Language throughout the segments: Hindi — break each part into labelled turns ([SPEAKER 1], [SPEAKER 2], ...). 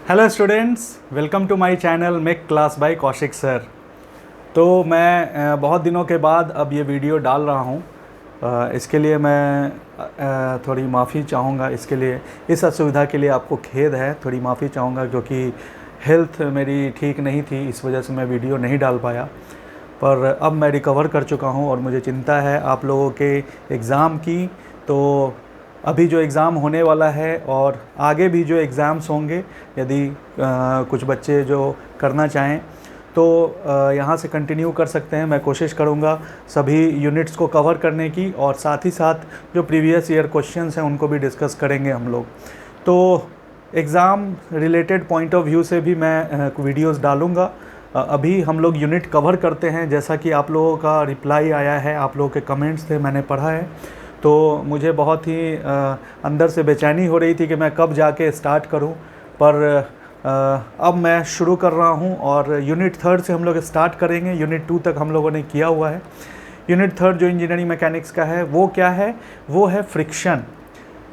[SPEAKER 1] Hello students, welcome to my channel make class by Kaushik sir. तो मैं बहुत दिनों के बाद अब ये वीडियो डाल रहा हूँ। इसके लिए मैं थोड़ी माफ़ी चाहूँगा। इसके लिए इस असुविधा के लिए आपको खेद है, थोड़ी माफ़ी चाहूँगा क्योंकि हेल्थ मेरी ठीक नहीं थी, इस वजह से मैं वीडियो नहीं डाल पाया। पर अब मैं रिकवर कर चुका हूँ और मुझे चिंता है आप लोगों के एग्ज़ाम की। तो अभी जो एग्ज़ाम होने वाला है और आगे भी जो एग्ज़ाम्स होंगे, यदि कुछ बच्चे जो करना चाहें तो यहाँ से कंटिन्यू कर सकते हैं। मैं कोशिश करूँगा सभी यूनिट्स को कवर करने की, और साथ ही साथ जो प्रीवियस ईयर क्वेश्चंस हैं उनको भी डिस्कस करेंगे हम लोग। तो exam related point of view से भी मैं वीडियोस डालूँगा। अभी हम लोग यूनिट कवर करते हैं। जैसा कि आप लोगों का रिप्लाई आया है, आप लोगों के कमेंट्स थे, मैंने पढ़ा है, तो मुझे बहुत ही अंदर से बेचैनी हो रही थी कि मैं कब जाके स्टार्ट करूं। पर अब मैं शुरू कर रहा हूं और यूनिट थर्ड से हम लोग स्टार्ट करेंगे। यूनिट 2 तक हम लोगों ने किया हुआ है। यूनिट थर्ड जो इंजीनियरिंग मैकेनिक्स का है वो क्या है? वो है फ्रिक्शन।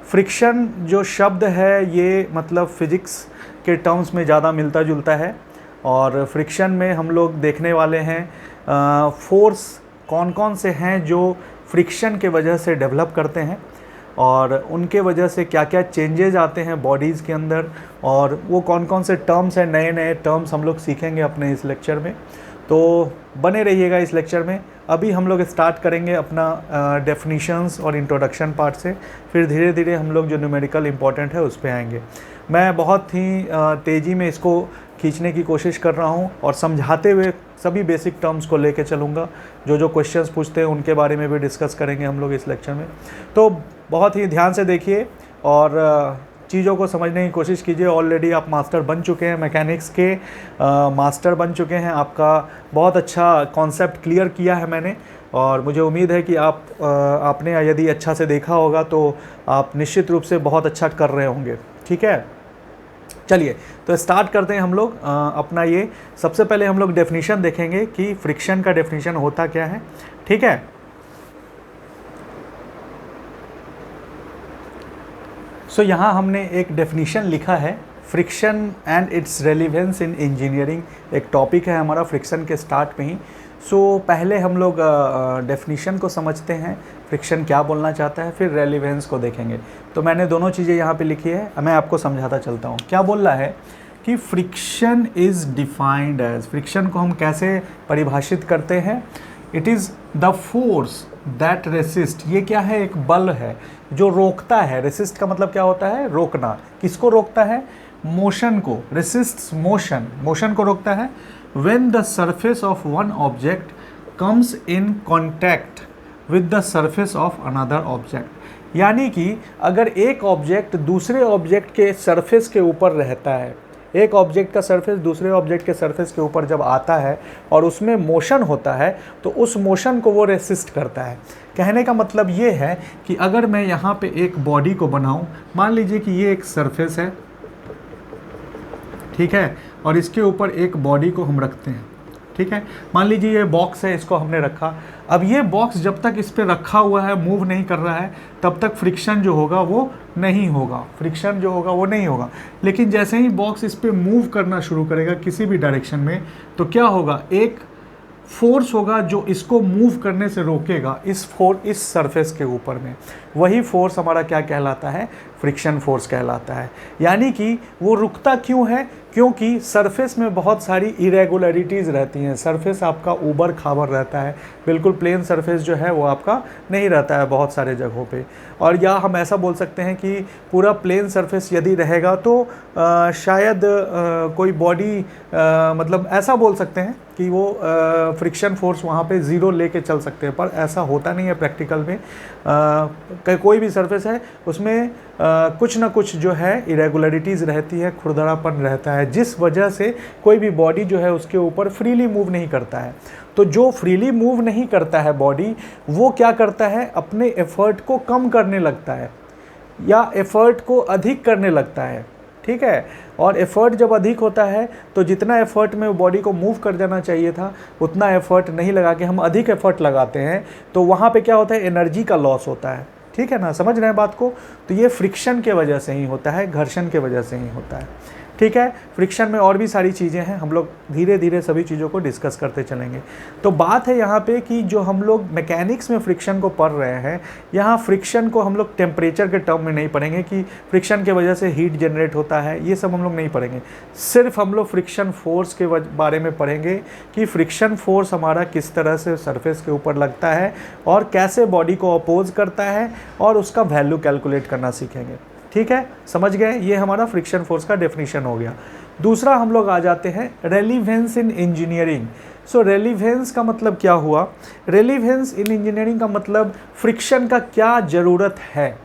[SPEAKER 1] फ्रिक्शन जो शब्द है ये मतलब फिज़िक्स के टर्म्स में ज़्यादा मिलता जुलता है, और फ्रिक्शन में हम लोग देखने वाले हैं फोर्स कौन कौन से हैं जो फ्रिक्शन के वजह से डेवलप करते हैं, और उनके वजह से क्या क्या चेंजेस आते हैं बॉडीज़ के अंदर, और वो कौन कौन से टर्म्स हैं, नए नए टर्म्स हम लोग सीखेंगे अपने इस लेक्चर में। तो बने रहिएगा इस लेक्चर में। अभी हम लोग स्टार्ट करेंगे अपना डेफिनीशंस और इंट्रोडक्शन पार्ट से, फिर धीरे धीरे हम लोग जो न्यूमेरिकल इम्पॉर्टेंट है उस पर आएंगे। मैं बहुत ही तेज़ी में इसको खींचने की कोशिश कर रहा हूँ और समझाते हुए सभी बेसिक टर्म्स को लेके चलूँगा। जो जो क्वेश्चंस पूछते हैं उनके बारे में भी डिस्कस करेंगे हम लोग इस लेक्चर में। तो बहुत ही ध्यान से देखिए और चीज़ों को समझने की कोशिश कीजिए। ऑलरेडी आप मास्टर बन चुके हैं, मैकेनिक्स के मास्टर बन चुके हैं। आपका बहुत अच्छा कॉन्सेप्ट क्लियर किया है मैंने, और मुझे उम्मीद है कि आपने यदि अच्छा से देखा होगा तो आप निश्चित रूप से बहुत अच्छा कर रहे होंगे। ठीक है, चलिए तो स्टार्ट करते हैं हम लोग अपना ये। सबसे पहले हम लोग डेफिनीशन देखेंगे कि फ्रिक्शन का डेफिनीशन होता क्या है। ठीक है, सो यहाँ हमने एक डेफिनीशन लिखा है, friction and its relevance in engineering. एक टॉपिक है हमारा फ्रिक्शन के स्टार्ट में ही। सो पहले हम लोग डेफिनीशन को समझते हैं, फ्रिक्शन क्या बोलना चाहता है, फिर रेलिवेंस को देखेंगे। तो मैंने दोनों चीज़ें यहाँ पे लिखी है, मैं आपको समझाता चलता हूँ। क्या बोल रहा है कि friction is defined as, friction को हम कैसे परिभाषित करते हैं? It is the force that resist. ये क्या है? एक बल है जो रोकता है। रेसिस्ट का मतलब क्या होता है? रोकना। किसको रोकता है? मोशन को। रेसिस्ट मोशन, मोशन को रोकता है। When the surface of one object comes in contact with the surface of another object. यानी कि अगर एक ऑब्जेक्ट दूसरे ऑब्जेक्ट के सरफेस के ऊपर रहता है, एक ऑब्जेक्ट का सरफेस दूसरे ऑब्जेक्ट के सरफेस के ऊपर जब आता है और उसमें मोशन होता है, तो उस मोशन को वो रेसिस्ट करता है। कहने का मतलब ये है कि अगर मैं यहाँ पे एक बॉडी को बनाऊँ, मान लीजिए कि ये एक सरफेस है, ठीक है, और इसके ऊपर एक बॉडी को हम रखते हैं। ठीक है, मान लीजिए ये बॉक्स है, इसको हमने रखा। अब ये बॉक्स जब तक इस पे रखा हुआ है, मूव नहीं कर रहा है, तब तक फ्रिक्शन जो होगा वो नहीं होगा, फ्रिक्शन जो होगा वो नहीं होगा। लेकिन जैसे ही बॉक्स इस पे मूव करना शुरू करेगा किसी भी डायरेक्शन में, तो क्या होगा? एक फोर्स होगा जो इसको मूव करने से रोकेगा, इस सरफेस के ऊपर में। वही फोर्स हमारा क्या कहलाता है? फ्रिक्शन फोर्स कहलाता है। यानी कि वो रुकता क्यों है? क्योंकि सरफेस में बहुत सारी इरेगुलरिटीज़ रहती हैं। सरफेस आपका ऊबड़ खाबड़ रहता है, बिल्कुल प्लेन सरफेस जो है वो आपका नहीं रहता है बहुत सारे जगहों पे। और या हम ऐसा बोल सकते हैं कि पूरा प्लेन सरफेस यदि रहेगा तो शायद कोई बॉडी मतलब ऐसा बोल सकते हैं कि वो फ्रिक्शन फोर्स वहाँ पे ज़ीरो लेके चल सकते हैं, पर ऐसा होता नहीं है प्रैक्टिकल में। कोई भी सरफेस है उसमें कुछ ना कुछ जो है इरेगुलरिटीज़ रहती है, खुरदरापन रहता है, जिस वजह से कोई भी बॉडी जो है उसके ऊपर फ्रीली मूव नहीं करता है। तो जो फ्रीली मूव नहीं करता है बॉडी, वो क्या करता है? अपने एफर्ट को कम करने लगता है या एफर्ट को अधिक करने लगता है। ठीक है, और एफर्ट जब अधिक होता है तो जितना एफर्ट में बॉडी को मूव कर जाना चाहिए था उतना एफर्ट नहीं लगा के हम अधिक एफर्ट लगाते हैं, तो वहाँ पे क्या होता है? एनर्जी का लॉस होता है। ठीक है ना, समझ रहे हैं बात को? तो ये फ्रिक्शन के वजह से ही होता है, घर्षण के वजह से ही होता है। ठीक है। फ्रिक्शन में और भी सारी चीज़ें हैं, हम लोग धीरे धीरे सभी चीज़ों को डिस्कस करते चलेंगे। तो बात है यहाँ पे कि जो हम लोग मैकेनिक्स में फ्रिक्शन को पढ़ रहे हैं, यहाँ फ्रिक्शन को हम लोग टेम्परेचर के टर्म में नहीं पढ़ेंगे कि फ्रिक्शन के वजह से हीट जनरेट होता है, ये सब हम लोग नहीं पढ़ेंगे। सिर्फ हम लोग फ्रिक्शन फोर्स के बारे में पढ़ेंगे कि फ्रिक्शन फोर्स हमारा किस तरह से सरफेस के ऊपर लगता है और कैसे बॉडी को अपोज करता है, और उसका वैल्यू कैलकुलेट करना सीखेंगे। ठीक है, समझ गए? ये हमारा फ्रिक्शन फोर्स का डेफिनेशन हो गया। दूसरा हम लोग आ जाते हैं रेलिवेंस इन इंजीनियरिंग। सो रेलिवेंस का मतलब क्या हुआ? रेलिवेंस इन इंजीनियरिंग का मतलब फ्रिक्शन का क्या ज़रूरत है,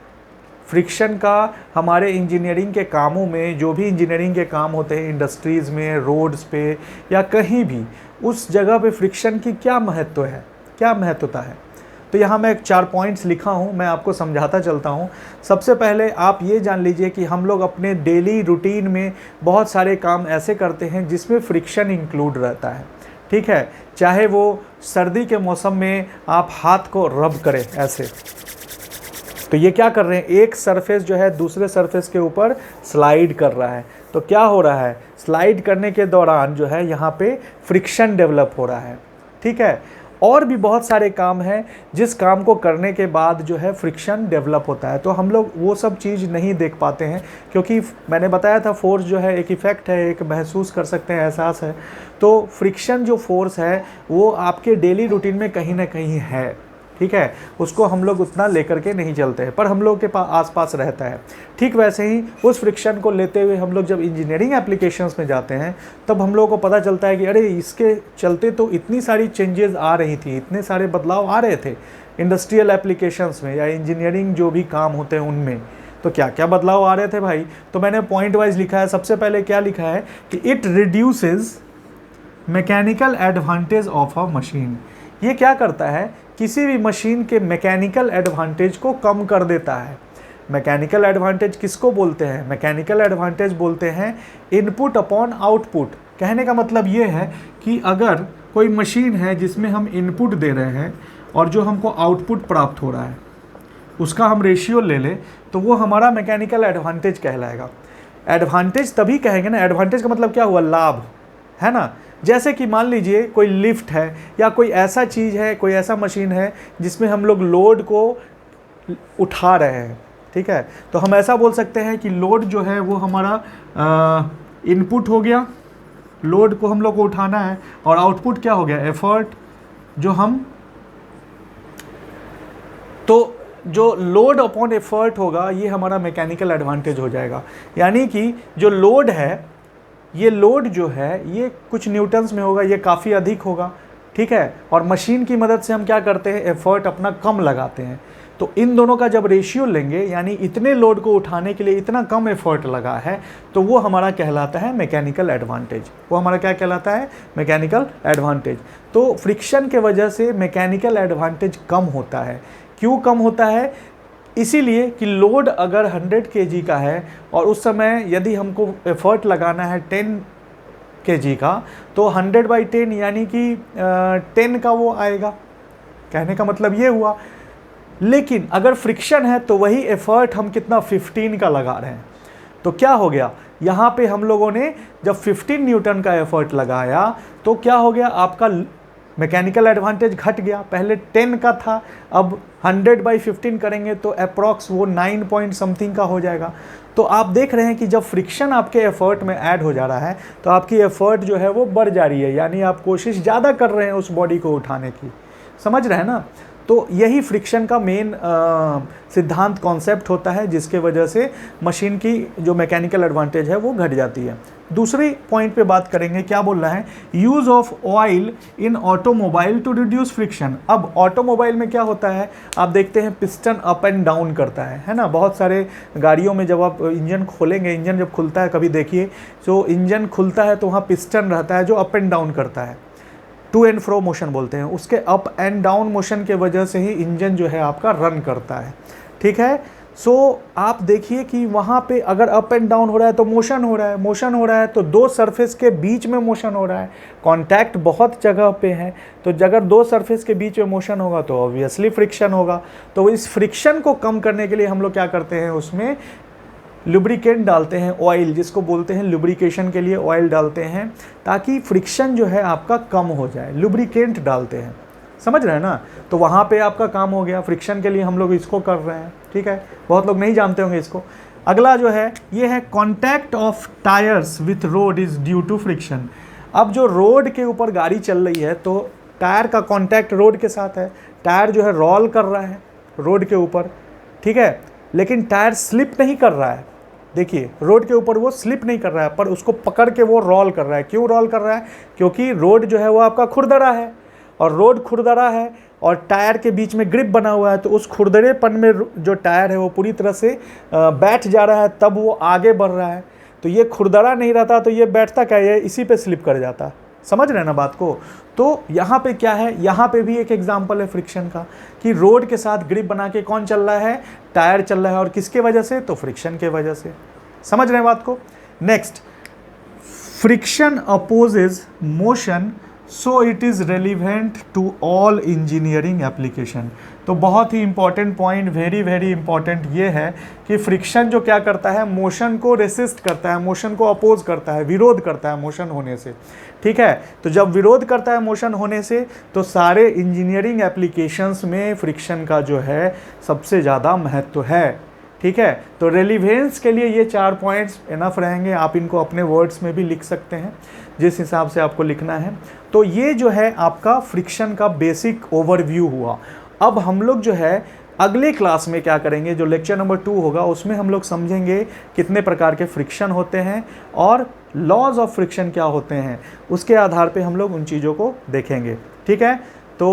[SPEAKER 1] फ्रिक्शन का हमारे इंजीनियरिंग के कामों में, जो भी इंजीनियरिंग के काम होते हैं इंडस्ट्रीज़ में, रोड्स पे या कहीं भी, उस जगह पे फ्रिक्शन की क्या महत्व है, क्या महत्वता है। तो यहाँ मैं 4 पॉइंट्स लिखा हूँ, मैं आपको समझाता चलता हूँ। सबसे पहले आप ये जान लीजिए कि हम लोग अपने डेली रूटीन में बहुत सारे काम ऐसे करते हैं जिसमें फ्रिक्शन इंक्लूड रहता है। ठीक है, चाहे वो सर्दी के मौसम में आप हाथ को रब करें ऐसे, तो ये क्या कर रहे हैं, एक सरफेस जो है दूसरे सरफेस के ऊपर स्लाइड कर रहा है। तो क्या हो रहा है, स्लाइड करने के दौरान जो है यहाँ पे फ्रिक्शन डेवलप हो रहा है। ठीक है, और भी बहुत सारे काम हैं जिस काम को करने के बाद जो है फ्रिक्शन डेवलप होता है। तो हम लोग वो सब चीज़ नहीं देख पाते हैं, क्योंकि मैंने बताया था फोर्स जो है एक इफ़ेक्ट है, एक महसूस कर सकते हैं, एहसास है। तो फ्रिक्शन जो फोर्स है वो आपके डेली रूटीन में कहीं ना कहीं है। ठीक है, उसको हम लोग उतना लेकर के नहीं चलते हैं, पर हम लोग के पास आसपास रहता है। ठीक वैसे ही उस फ्रिक्शन को लेते हुए हम लोग जब इंजीनियरिंग एप्लीकेशंस में जाते हैं, तब हम लोगों को पता चलता है कि अरे इसके चलते तो इतनी सारी चेंजेस आ रही थी, इतने सारे बदलाव आ रहे थे इंडस्ट्रियल एप्लीकेशंस में या इंजीनियरिंग जो भी काम होते हैं उनमें। तो क्या क्या बदलाव आ रहे थे भाई? तो मैंने पॉइंट वाइज लिखा है। सबसे पहले क्या लिखा है कि it reduces mechanical advantage of a machine. ये क्या करता है, किसी भी मशीन के मैकेनिकल एडवांटेज को कम कर देता है। मैकेनिकल एडवांटेज किसको बोलते हैं? मैकेनिकल एडवांटेज बोलते हैं इनपुट अपॉन आउटपुट। कहने का मतलब ये है कि अगर कोई मशीन है जिसमें हम इनपुट दे रहे हैं और जो हमको आउटपुट प्राप्त हो रहा है उसका हम रेशियो ले लें, तो वो हमारा मैकेनिकल एडवांटेज कहलाएगा। एडवांटेज तभी कहेंगे ना, एडवांटेज का मतलब क्या हुआ, लाभ, है ना। जैसे कि मान लीजिए कोई लिफ्ट है या कोई ऐसा चीज़ है, कोई ऐसा मशीन है जिसमें हम लोग लोड को उठा रहे हैं। ठीक है, तो हम ऐसा बोल सकते हैं कि लोड जो है वो हमारा इनपुट हो गया, लोड को हम लोग को उठाना है, और आउटपुट क्या हो गया, एफर्ट जो हम, तो जो लोड अपॉन एफर्ट होगा ये हमारा मैकेनिकल एडवांटेज हो जाएगा। यानी कि जो लोड है, ये लोड जो है ये कुछ न्यूटन्स में होगा, ये काफ़ी अधिक होगा। ठीक है, और मशीन की मदद से हम क्या करते हैं, एफर्ट अपना कम लगाते हैं। तो इन दोनों का जब रेशियो लेंगे, यानी इतने लोड को उठाने के लिए इतना कम एफर्ट लगा है, तो वो हमारा कहलाता है मैकेनिकल एडवांटेज। वो हमारा क्या कहलाता है, मैकेनिकल एडवांटेज। तो फ्रिक्शन के वजह से मैकेनिकल एडवांटेज कम होता है। क्यों कम होता है? इसीलिए कि लोड अगर 100 kg का है और उस समय यदि हमको एफर्ट लगाना है 10 kg का, तो 100/10 यानी कि 10 का वो आएगा। कहने का मतलब ये हुआ। लेकिन अगर फ्रिक्शन है तो वही एफर्ट हम कितना, 15 का लगा रहे हैं। तो क्या हो गया, यहाँ पे हम लोगों ने जब 15 न्यूटन का एफर्ट लगाया तो क्या हो गया, आपका मैकेनिकल एडवांटेज घट गया। पहले 10 का था, अब 100/15 करेंगे तो अप्रॉक्स वो 9 पॉइंट समथिंग का हो जाएगा। तो आप देख रहे हैं कि जब फ्रिक्शन आपके एफर्ट में ऐड हो जा रहा है तो आपकी एफर्ट जो है वो बढ़ जा रही है, यानी आप कोशिश ज़्यादा कर रहे हैं उस बॉडी को उठाने की। समझ रहे हैं ना। तो यही फ्रिक्शन का मेन सिद्धांत कॉन्सेप्ट होता है, जिसके वजह से मशीन की जो मैकेनिकल एडवांटेज है वो घट जाती है। दूसरी पॉइंट पे बात करेंगे, क्या बोल रहा है, use of oil in automobile to reduce friction. अब ऑटोमोबाइल में क्या होता है, आप देखते हैं पिस्टन अप एंड डाउन करता है ना। बहुत सारे गाड़ियों में जब आप इंजन खोलेंगे, इंजन जब खुलता है कभी देखिए, तो इंजन खुलता है तो वहाँ पिस्टन रहता है जो अप एंड डाउन करता है, टू एंड फ्रो मोशन बोलते हैं। उसके अप एंड डाउन मोशन के वजह से ही इंजन जो है आपका रन करता है। ठीक है, सो आप देखिए कि वहाँ पे अगर अप एंड डाउन हो रहा है तो मोशन हो रहा है, मोशन हो रहा है तो दो सरफेस के बीच में मोशन हो रहा है। कॉन्टैक्ट बहुत जगह पे है, तो अगर दो सरफेस के बीच में मोशन होगा तो ऑब्वियसली फ्रिक्शन होगा। तो इस फ्रिक्शन को कम करने के लिए हम लोग क्या करते हैं, उसमें लुब्रिकेंट डालते हैं, ऑयल जिसको बोलते हैं लुब्रिकेशन के लिए ऑयल डालते हैं ताकि फ्रिक्शन जो है आपका कम हो जाए, लुब्रिकेंट डालते हैं, समझ रहे हैं ना। तो वहाँ पे आपका काम हो गया, फ्रिक्शन के लिए हम लोग इसको कर रहे हैं, ठीक है, बहुत लोग नहीं जानते होंगे इसको। अगला जो है ये है contact of tyres with road is due to friction. अब जो रोड के ऊपर गाड़ी चल रही है तो टायर का कॉन्टैक्ट रोड के साथ है, टायर जो है रोल कर रहा है रोड के ऊपर, ठीक है, लेकिन टायर स्लिप नहीं कर रहा है। देखिए रोड के ऊपर वो स्लिप नहीं कर रहा है, पर उसको पकड़ के वो रोल कर रहा है। क्यों रोल कर रहा है? क्योंकि रोड जो है वो आपका खुरदरा है, और रोड खुरदरा है और टायर के बीच में ग्रिप बना हुआ है, तो उस खुरदरेपन में जो टायर है वो पूरी तरह से बैठ जा रहा है, तब वो आगे बढ़ रहा है। तो ये खुरदरा नहीं रहता तो ये बैठता क्या, ये इसी पे स्लिप कर जाता। समझ रहे हैं ना बात को। तो यहाँ पे क्या है, यहाँ पे भी एक एग्जांपल है फ्रिक्शन का कि रोड के साथ ग्रिप बना के कौन चल रहा है, टायर चल रहा है, और किसके वजह से, तो फ्रिक्शन के वजह से। समझ रहे हैं बात को। Next, friction opposes motion so it is relevant to all engineering application. तो बहुत ही important point, very very important ये है कि फ्रिक्शन जो क्या करता है, मोशन को रेसिस्ट करता है, मोशन को अपोज करता है, विरोध करता है मोशन होने से, ठीक है। तो जब विरोध करता है मोशन होने से, तो सारे इंजीनियरिंग एप्लीकेशंस में फ्रिक्शन का जो है सबसे ज़्यादा महत्व है, ठीक है। तो रेलिवेंस के लिए ये 4 पॉइंट्स इनफ रहेंगे। आप इनको अपने वर्ड्स में भी लिख सकते हैं जिस हिसाब से आपको लिखना है। तो ये जो है आपका फ्रिक्शन का बेसिक ओवरव्यू हुआ। अब हम लोग जो है अगले क्लास में क्या करेंगे, जो लेक्चर नंबर 2 होगा उसमें हम लोग समझेंगे कितने प्रकार के फ्रिक्शन होते हैं और लॉज ऑफ फ्रिक्शन क्या होते हैं। उसके आधार पे हम लोग उन चीज़ों को देखेंगे, ठीक है। तो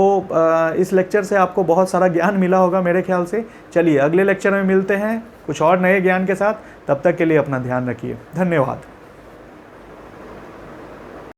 [SPEAKER 1] इस लेक्चर से आपको बहुत सारा ज्ञान मिला होगा मेरे ख्याल से। चलिए अगले लेक्चर में मिलते हैं कुछ और नए ज्ञान के साथ। तब तक के लिए अपना ध्यान रखिए। धन्यवाद।